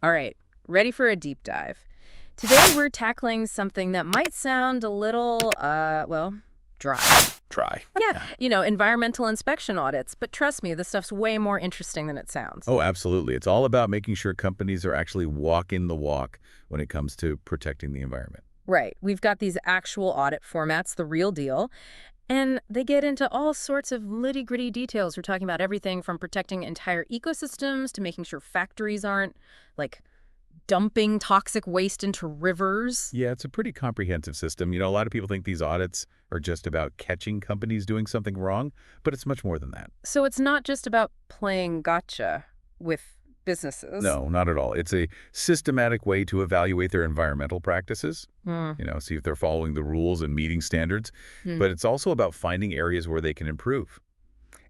All right, ready for a deep dive. Today we're tackling something that might sound a little, well, dry. Try. Yeah, Yeah. environmental inspection audits, but trust me, this stuff's way more interesting than it sounds. Oh, absolutely. It's all about making sure companies are actually walking the walk when it comes to protecting the environment. Right, we've got these actual audit formats, the real deal, and they get into all sorts of nitty-gritty details. We're talking about everything from protecting entire ecosystems to making sure factories aren't, like, dumping toxic waste into rivers. Yeah, it's a pretty comprehensive system. A lot of people think these audits are just about catching companies doing something wrong, but it's much more than that. So it's not just about playing gotcha with businesses. No, not at all. It's a systematic way to evaluate their environmental practices, Hmm. see if they're following the rules and meeting standards. Hmm. But it's also about finding areas where they can improve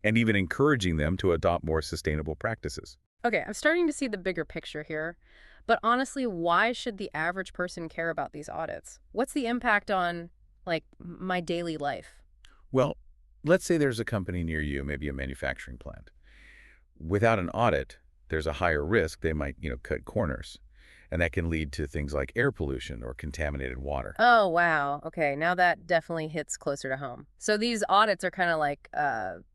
and even encouraging them to adopt more sustainable practices. Okay, I'm starting to see the bigger picture here. But honestly, why should the average person care about these audits? What's the impact on, like, my daily life? Well, let's say there's a company near you, maybe a manufacturing plant. Without an audit, there's a higher risk they might, cut corners. And that can lead to things like air pollution or contaminated water. Oh, wow. Okay, now that definitely hits closer to home. So these audits are kind of like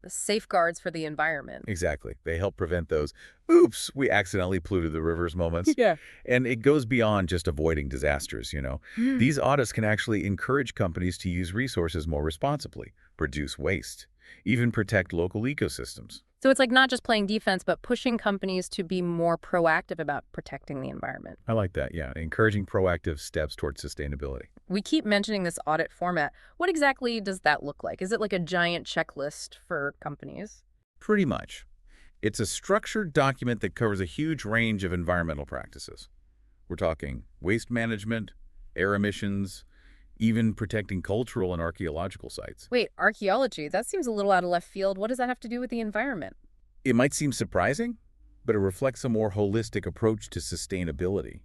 safeguards for the environment. Exactly. They help prevent those, oops, we accidentally polluted the rivers moments. Yeah. And it goes beyond just avoiding disasters. Hmm. These audits can actually encourage companies to use resources more responsibly, reduce waste, even protect local ecosystems. So it's like not just playing defense, but pushing companies to be more proactive about protecting the environment. I like that, yeah. Encouraging proactive steps towards sustainability. We keep mentioning this audit format. What exactly does that look like? Is it like a giant checklist for companies? Pretty much. It's a structured document that covers a huge range of environmental practices. We're talking waste management, air emissions, even protecting cultural and archaeological sites. Wait, archaeology? That seems a little out of left field. What does that have to do with the environment? It might seem surprising, but it reflects a more holistic approach to sustainability,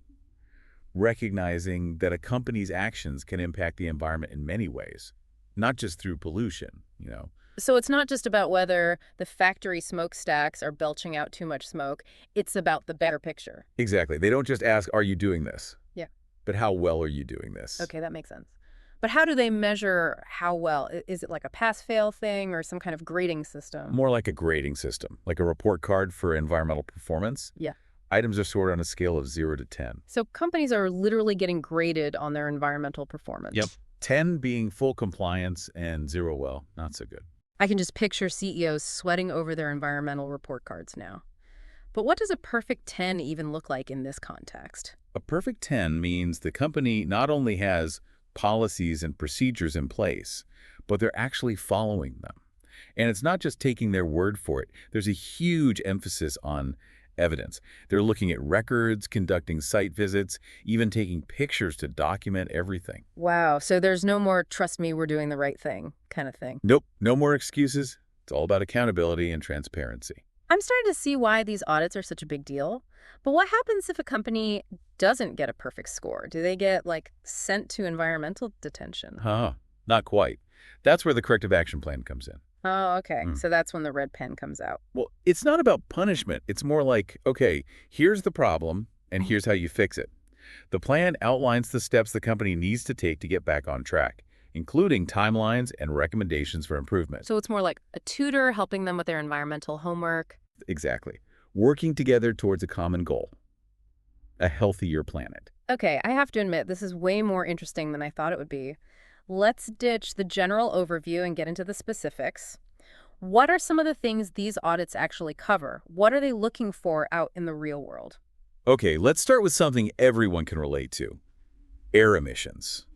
recognizing that a company's actions can impact the environment in many ways, not just through pollution. So it's not just about whether the factory smokestacks are belching out too much smoke. It's about the better picture. Exactly. They don't just ask, are you doing this? Yeah. But how well are you doing this? Okay, that makes sense. But how do they measure how well? Is it like a pass-fail thing or some kind of grading system? More like a grading system, like a report card for environmental performance. Yeah. Items are sorted on a scale of 0 to 10. So companies are literally getting graded on their environmental performance. Yep. 10 being full compliance and 0, well, not so good. I can just picture CEOs sweating over their environmental report cards now. But what does a perfect 10 even look like in this context? A perfect 10 means the company not only has policies and procedures in place, but they're actually following them. And it's not just taking their word for it. There's a huge emphasis on evidence. They're looking at records, conducting site visits, even taking pictures to document everything. Wow, so there's no more trust me, we're doing the right thing kind of thing. Nope, no more excuses. It's all about accountability and transparency. I'm starting to see why these audits are such a big deal. But what happens if a company doesn't get a perfect score? Do they get, like, sent to environmental detention? Huh, not quite. That's where the corrective action plan comes in. Oh, okay. Mm. So that's when the red pen comes out. Well, it's not about punishment. It's more like, okay, here's the problem, and here's how you fix it. The plan outlines the steps the company needs to take to get back on track, including timelines and recommendations for improvement. So it's more like a tutor helping them with their environmental homework. Exactly. Working together towards a common goal, a healthier planet. Okay, I have to admit, this is way more interesting than I thought it would be. Let's ditch the general overview and get into the specifics. What are some of the things these audits actually cover? What are they looking for out in the real world? Okay, let's start with something everyone can relate to, air emissions.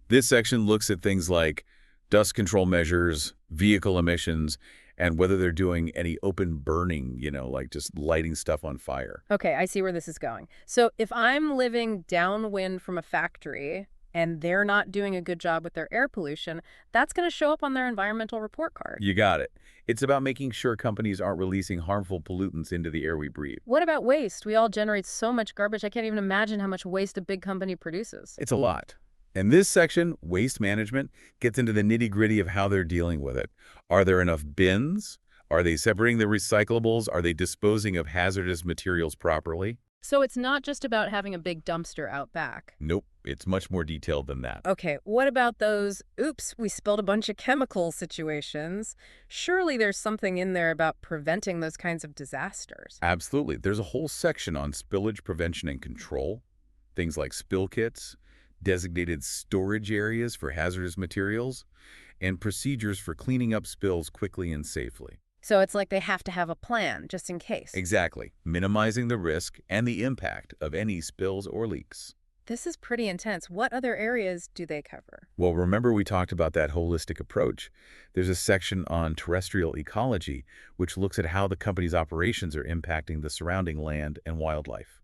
This section looks at things like dust control measures, vehicle emissions, and whether they're doing any open burning, like just lighting stuff on fire. Okay, I see where this is going. So if I'm living downwind from a factory and they're not doing a good job with their air pollution, that's going to show up on their environmental report card. You got it. It's about making sure companies aren't releasing harmful pollutants into the air we breathe. What about waste? We all generate so much garbage, I can't even imagine how much waste a big company produces. It's a lot. And this section, waste management, gets into the nitty-gritty of how they're dealing with it. Are there enough bins? Are they separating the recyclables? Are they disposing of hazardous materials properly? So it's not just about having a big dumpster out back. Nope, it's much more detailed than that. Okay, what about those, oops, we spilled a bunch of chemicals situations? Surely there's something in there about preventing those kinds of disasters. Absolutely. There's a whole section on spillage prevention and control, things like spill kits, designated storage areas for hazardous materials, and procedures for cleaning up spills quickly and safely. So it's like they have to have a plan, just in case. Exactly, minimizing the risk and the impact of any spills or leaks. This is pretty intense. What other areas do they cover? Well, remember we talked about that holistic approach. There's a section on terrestrial ecology, which looks at how the company's operations are impacting the surrounding land and wildlife.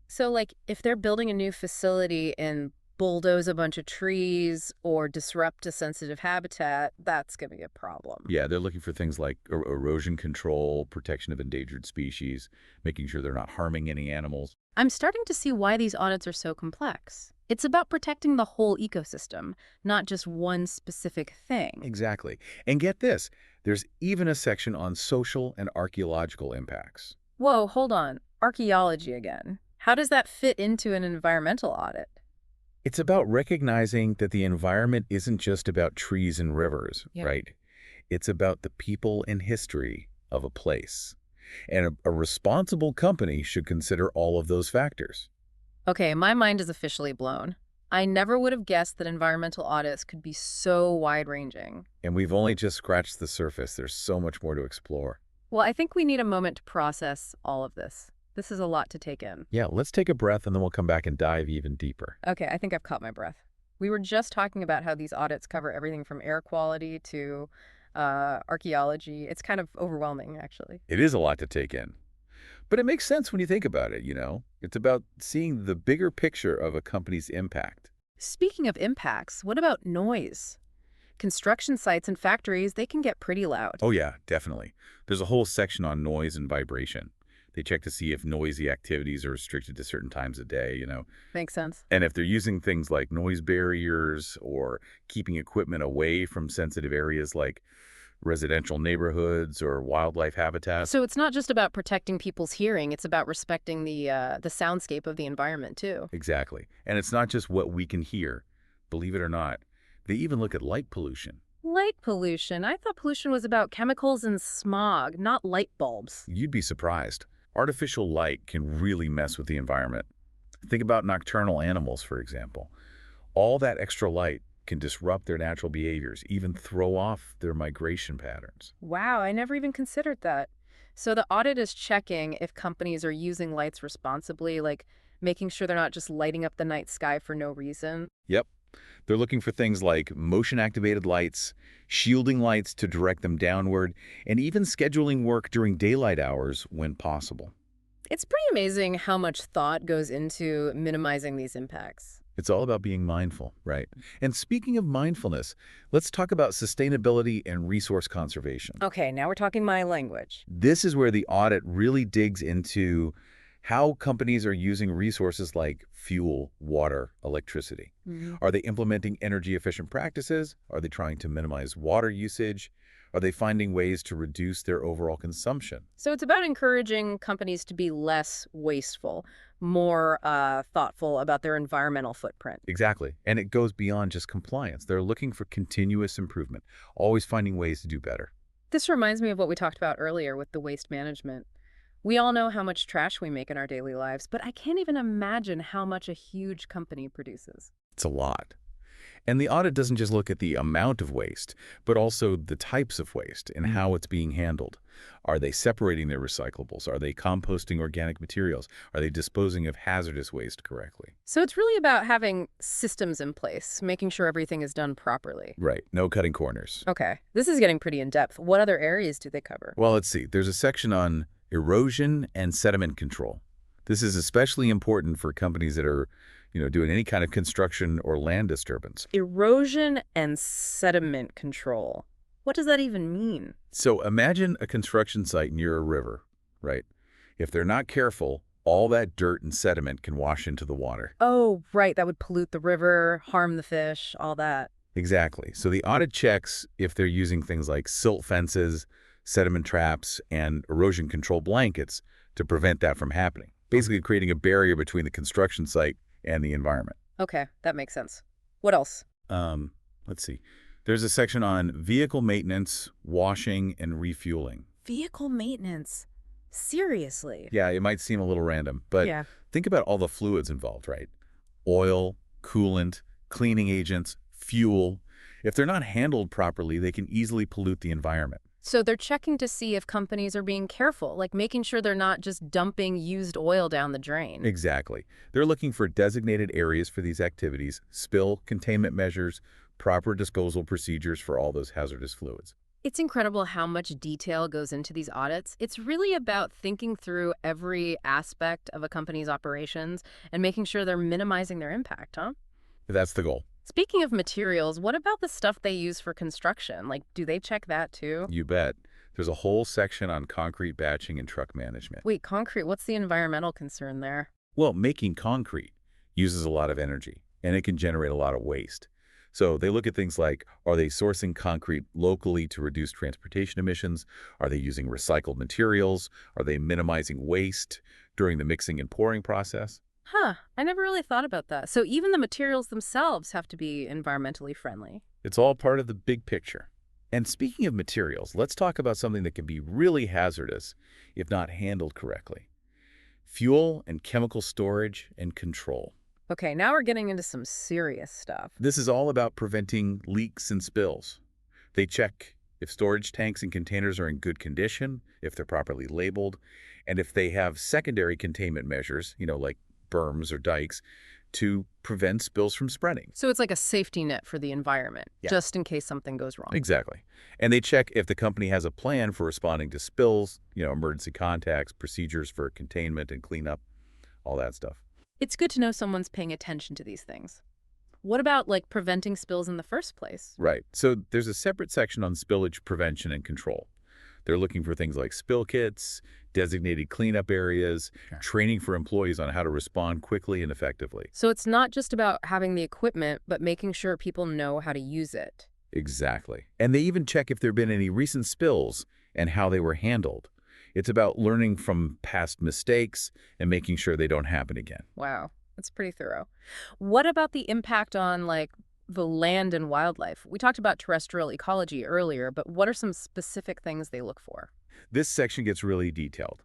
So, like, if they're building a new facility and bulldoze a bunch of trees or disrupt a sensitive habitat, that's going to be a problem. Yeah, they're looking for things like erosion control, protection of endangered species, making sure they're not harming any animals. I'm starting to see why these audits are so complex. It's about protecting the whole ecosystem, not just one specific thing. Exactly. And get this, there's even a section on social and archaeological impacts. Whoa, hold on. Archaeology again. How does that fit into an environmental audit? It's about recognizing that the environment isn't just about trees and rivers, Yeah. right? It's about the people and history of a place. And a responsible company should consider all of those factors. Okay, my mind is officially blown. I never would have guessed that environmental audits could be so wide-ranging. And we've only just scratched the surface. There's so much more to explore. Well, I think we need a moment to process all of this. This is a lot to take in. Yeah, let's take a breath and then we'll come back and dive even deeper. Okay, I think I've caught my breath. We were just talking about how these audits cover everything from air quality to archaeology. It's kind of overwhelming, actually. It is a lot to take in. But it makes sense when you think about it, you know? It's about seeing the bigger picture of a company's impact. Speaking of impacts, what about noise? Construction sites and factories, they can get pretty loud. Oh yeah, definitely. There's a whole section on noise and vibration. They check to see if noisy activities are restricted to certain times of day, you know? Makes sense. And if they're using things like noise barriers or keeping equipment away from sensitive areas like residential neighborhoods or wildlife habitats. So it's not just about protecting people's hearing, it's about respecting the soundscape of the environment, too. Exactly. And it's not just what we can hear. Believe it or not, they even look at light pollution. Light pollution. I thought pollution was about chemicals and smog, not light bulbs. You'd be surprised. Artificial light can really mess with the environment. Think about nocturnal animals, for example. All that extra light can disrupt their natural behaviors, even throw off their migration patterns. Wow, I never even considered that. So the audit is checking if companies are using lights responsibly, like making sure they're not just lighting up the night sky for no reason. Yep. They're looking for things like motion-activated lights, shielding lights to direct them downward, and even scheduling work during daylight hours when possible. It's pretty amazing how much thought goes into minimizing these impacts. It's all about being mindful, right? And speaking of mindfulness, let's talk about sustainability and resource conservation. Okay, now we're talking my language. This is where the audit really digs into how companies are using resources like fuel, water, electricity. Are they implementing energy-efficient practices? Are they trying to minimize water usage? Are they finding ways to reduce their overall consumption? So it's about encouraging companies to be less wasteful, more thoughtful about their environmental footprint. Exactly. And it goes beyond just compliance. They're looking for continuous improvement, always finding ways to do better. This reminds me of what we talked about earlier with the waste management. We all know how much trash we make in our daily lives, but I can't even imagine how much a huge company produces. It's a lot. And the audit doesn't just look at the amount of waste, but also the types of waste and how it's being handled. Are they separating their recyclables? Are they composting organic materials? Are they disposing of hazardous waste correctly? So it's really about having systems in place, making sure everything is done properly. Right. No cutting corners. Okay, this is getting pretty in-depth. What other areas do they cover? Well, let's see. There's a section on erosion and sediment control. This is especially important for companies that are, doing any kind of construction or land disturbance. Erosion and sediment control. What does that even mean? So imagine a construction site near a river, right? If they're not careful, all that dirt and sediment can wash into the water. Oh, right. That would pollute the river, harm the fish, all that. Exactly. So the audit checks if they're using things like silt fences, sediment traps, and erosion control blankets to prevent that from happening. basically creating a barrier between the construction site and the environment. Okay, that makes sense. What else? Um, let's see. There's a section on vehicle maintenance, washing, and refueling. Vehicle maintenance. Seriously? Yeah, it might seem a little random, but Yeah. think about all the fluids involved, right? Oil, coolant, cleaning agents, fuel. If they're not handled properly, they can easily pollute the environment. So they're checking to see if companies are being careful, like making sure they're not just dumping used oil down the drain. Exactly. They're looking for designated areas for these activities, spill containment measures, proper disposal procedures for all those hazardous fluids. It's incredible how much detail goes into these audits. It's really about thinking through every aspect of a company's operations and making sure they're minimizing their impact, huh? That's the goal. Speaking of materials, what about the stuff they use for construction? Like, do they check that too? You bet. There's a whole section on concrete batching and truck management. Wait, concrete, what's the environmental concern there? Well, making concrete uses a lot of energy, and it can generate a lot of waste. So they look at things like, are they sourcing concrete locally to reduce transportation emissions? Are they using recycled materials? Are they minimizing waste during the mixing and pouring process? Huh, I never really thought about that. So even the materials themselves have to be environmentally friendly. It's all part of the big picture. And speaking of materials, let's talk about something that can be really hazardous if not handled correctly. Fuel and chemical storage and control. Okay, now we're getting into some serious stuff. This is all about preventing leaks and spills. They check if storage tanks and containers are in good condition, if they're properly labeled, and if they have secondary containment measures, like berms or dikes, to prevent spills from spreading. So it's like a safety net for the environment, Yeah. just in case something goes wrong. Exactly. And they check if the company has a plan for responding to spills, emergency contacts, procedures for containment and cleanup, all that stuff. It's good to know someone's paying attention to these things. What about, like, preventing spills in the first place? Right. So there's a separate section on spillage prevention and control. They're looking for things like spill kits, designated cleanup areas, Sure. training for employees on how to respond quickly and effectively. So it's not just about having the equipment, but making sure people know how to use it. Exactly. And they even check if there have been any recent spills and how they were handled. It's about learning from past mistakes and making sure they don't happen again. Wow, that's pretty thorough. What about the impact on, like, the land and wildlife? We talked about terrestrial ecology earlier, but what are some specific things they look for? This section gets really detailed.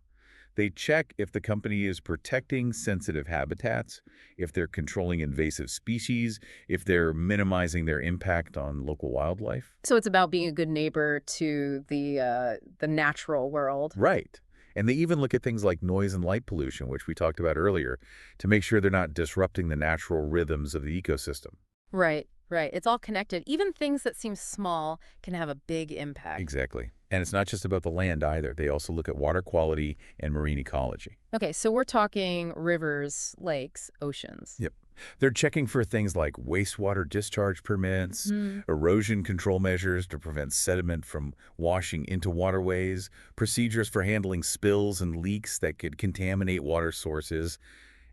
They check if the company is protecting sensitive habitats, if they're controlling invasive species, if they're minimizing their impact on local wildlife. So it's about being a good neighbor to the natural world. Right. And they even look at things like noise and light pollution, which we talked about earlier, to make sure they're not disrupting the natural rhythms of the ecosystem. Right, right. It's all connected. Even things that seem small can have a big impact. Exactly. And it's not just about the land either. They also look at water quality and marine ecology. Okay, so we're talking rivers, lakes, oceans. Yep. They're checking for things like wastewater discharge permits, Mhm. erosion control measures to prevent sediment from washing into waterways, procedures for handling spills and leaks that could contaminate water sources.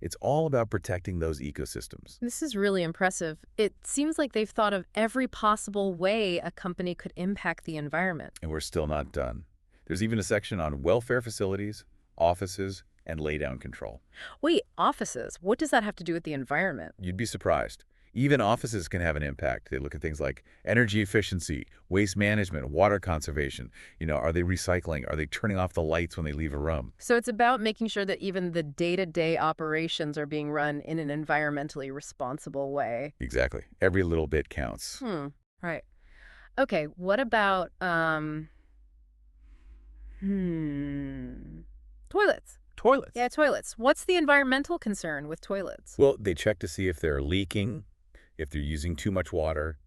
It's all about protecting those ecosystems. This is really impressive. It seems like they've thought of every possible way a company could impact the environment. And we're still not done. There's even a section on welfare facilities, offices, and laydown control. Wait, offices. What does that have to do with the environment? You'd be surprised. Even offices can have an impact. They look at things like energy efficiency, waste management, water conservation. Are they recycling? Are they turning off the lights when they leave a room? So it's about making sure that even the day-to-day operations are being run in an environmentally responsible way. Exactly. Every little bit counts. Right. Okay, what about, toilets? Toilets. Yeah, toilets. What's the environmental concern with toilets? Well, they check to see if they're leaking, if they're using too much water,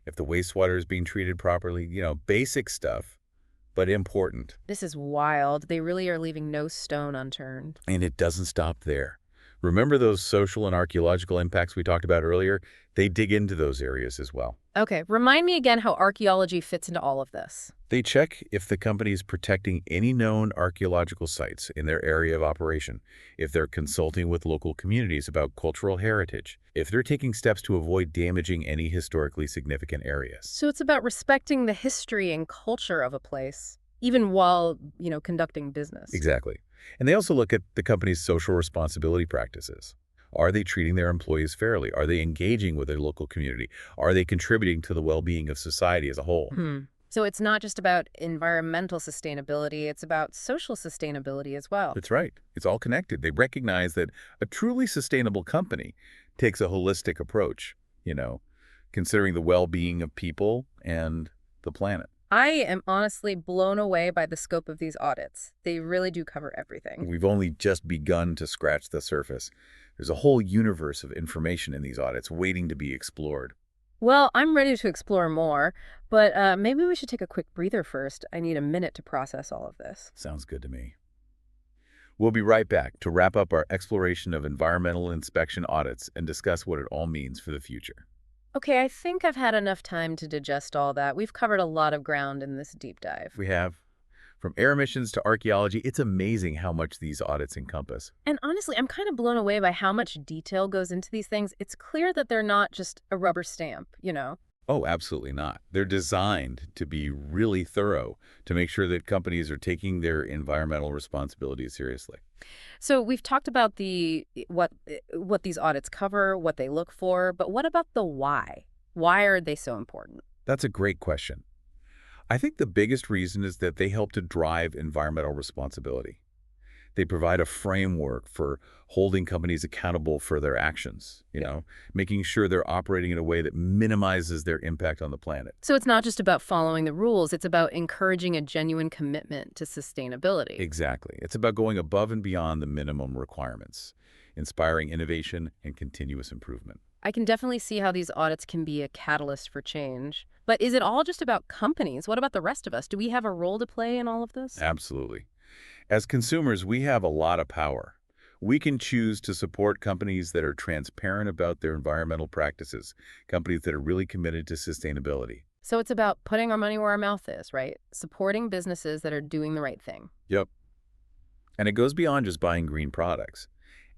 if the wastewater is being treated properly. Basic stuff, but important. This is wild. They really are leaving no stone unturned. And it doesn't stop there. Remember those social and archaeological impacts we talked about earlier? They dig into those areas as well. Okay, remind me again how archaeology fits into all of this. They check if the company is protecting any known archaeological sites in their area of operation, if they're consulting with local communities about cultural heritage, if they're taking steps to avoid damaging any historically significant areas. So it's about respecting the history and culture of a place, even while, conducting business. Exactly. And they also look at the company's social responsibility practices. Are they treating their employees fairly? Are they engaging with their local community? Are they contributing to the well-being of society as a whole? Hmm. So it's not just about environmental sustainability, it's about social sustainability as well. That's right. It's all connected. They recognize that a truly sustainable company takes a holistic approach, you know, considering the well-being of people and the planet. I am honestly blown away by the scope of these audits. They really do cover everything. We've only just begun to scratch the surface. There's a whole universe of information in these audits waiting to be explored. Well, I'm ready to explore more, but maybe we should take a quick breather first. I need a minute to process all of this. Sounds good to me. We'll be right back to wrap up our exploration of environmental inspection audits and discuss what it all means for the future. Okay, I think I've had enough time to digest all that. We've covered a lot of ground in this deep dive. We have, from air emissions to archaeology, it's amazing how much these audits encompass. And honestly, I'm kind of blown away by how much detail goes into these things. It's clear that they're not just a rubber stamp. Oh, absolutely not. They're designed to be really thorough to make sure that companies are taking their environmental responsibilities seriously. So we've talked about what these audits cover, what they look for, but what about the why? Why are they so important? That's a great question. I think the biggest reason is that they help to drive environmental responsibility. They provide a framework for holding companies accountable for their actions, making sure they're operating in a way that minimizes their impact on the planet. So it's not just about following the rules, it's about encouraging a genuine commitment to sustainability. Exactly. It's about going above and beyond the minimum requirements, inspiring innovation and continuous improvement. I can definitely see how these audits can be a catalyst for change. But is it all just about companies? What about the rest of us? Do we have a role to play in all of this? Absolutely. As consumers, we have a lot of power. We can choose to support companies that are transparent about their environmental practices, companies that are really committed to sustainability. So it's about putting our money where our mouth is, right? Supporting businesses that are doing the right thing. Yep. And it goes beyond just buying green products.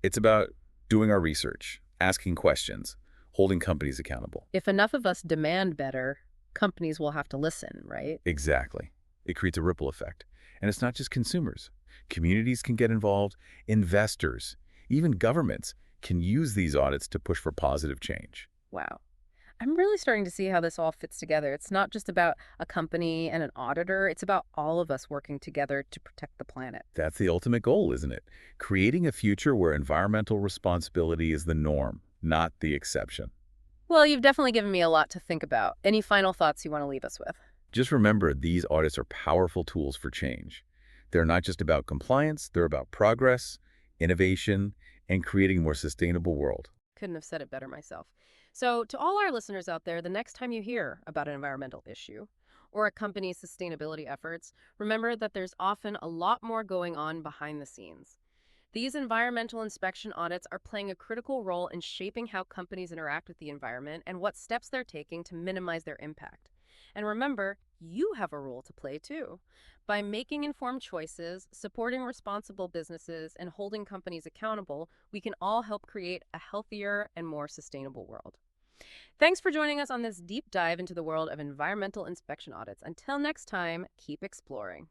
It's about doing our research, asking questions, holding companies accountable. If enough of us demand better, companies will have to listen, right? Exactly. It creates a ripple effect. And it's not just consumers. Communities can get involved, investors, even governments can use these audits to push for positive change. Wow. I'm really starting to see how this all fits together. It's not just about a company and an auditor. It's about all of us working together to protect the planet. That's the ultimate goal, isn't it? Creating a future where environmental responsibility is the norm, not the exception. Well, you've definitely given me a lot to think about. Any final thoughts you want to leave us with? Just remember, these audits are powerful tools for change. They're not just about compliance, they're about progress, innovation, and creating a more sustainable world. Couldn't have said it better myself. So, to all our listeners out there, the next time you hear about an environmental issue or a company's sustainability efforts, remember that there's often a lot more going on behind the scenes. These environmental inspection audits are playing a critical role in shaping how companies interact with the environment and what steps they're taking to minimize their impact. And remember, you have a role to play too. By making informed choices, supporting responsible businesses, and holding companies accountable, we can all help create a healthier and more sustainable world. Thanks for joining us on this deep dive into the world of environmental inspection audits. Until next time, keep exploring.